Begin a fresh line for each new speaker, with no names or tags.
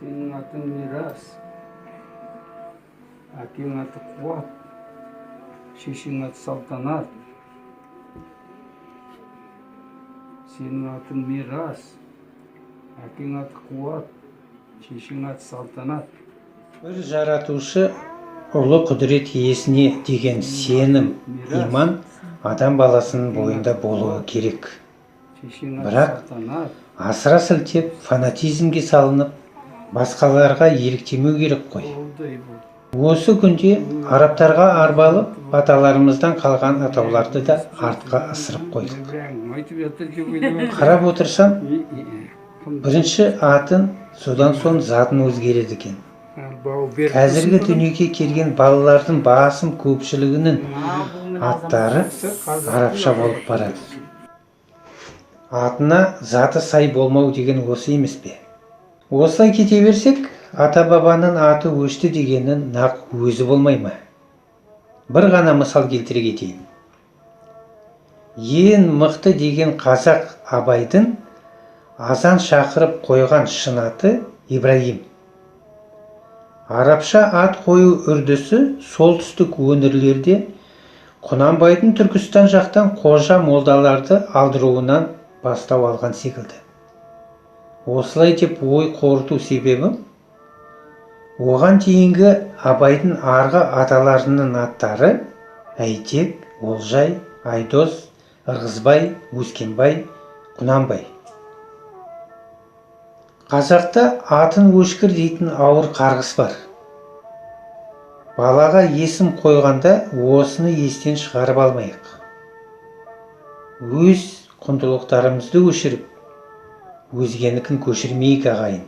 Senin atın miras. Әкең аты қуат. Шешең аты салтанат. Senin atın miras. Әкең аты қуат. Шешең аты салтанат.
Бір жаратушы ұлы құдірет иесіне деген сенім, иман адам баласының бойында болуы керек. Бірақ асыра сілтеп фанатизмге салынып, басқаларға еліктемеу керек қой. Осы күнде арабтарға арбалып, аталарымыздан қалған атауларды да артқа ысырып қойдық. Қарап отырсам, бірінші атын, содан соң затын өзгереді екен. Қазіргі дүниеге келген балалардың басым көпшілігінің аттары арабша болып барады. Атына заты сай болмау деген осы емес пе? Осылай кете берсек, ата-бабаның аты өшті дегеннің нақ өзі болмай ма? Бір ғана мысал келтіре кетейін. Ең мықты деген қазақ Абайдың азан шақырып қойған шын аты Ибрагим. Арабша ат қою үрдісі солтүстік өңірлерде Құнанбайдың Түркістан жақтан қожа молдаларды алдыруынан бастау алған секілді. Осылай деп ой қорыту себебім, оған дейінгі Абайдың арғы аталарының аттары Әйтек, Олжай, Айдос, Ырғызбай, Өскенбай, Құнанбай. Қазақта атын өшкір дейтін ауыр қарғыс бар. Балаға есім қойғанда осыны естен шығарып алмайық. Өз құндылықтарымызды өшіріп, өзгенікін көшірмейік ағайын.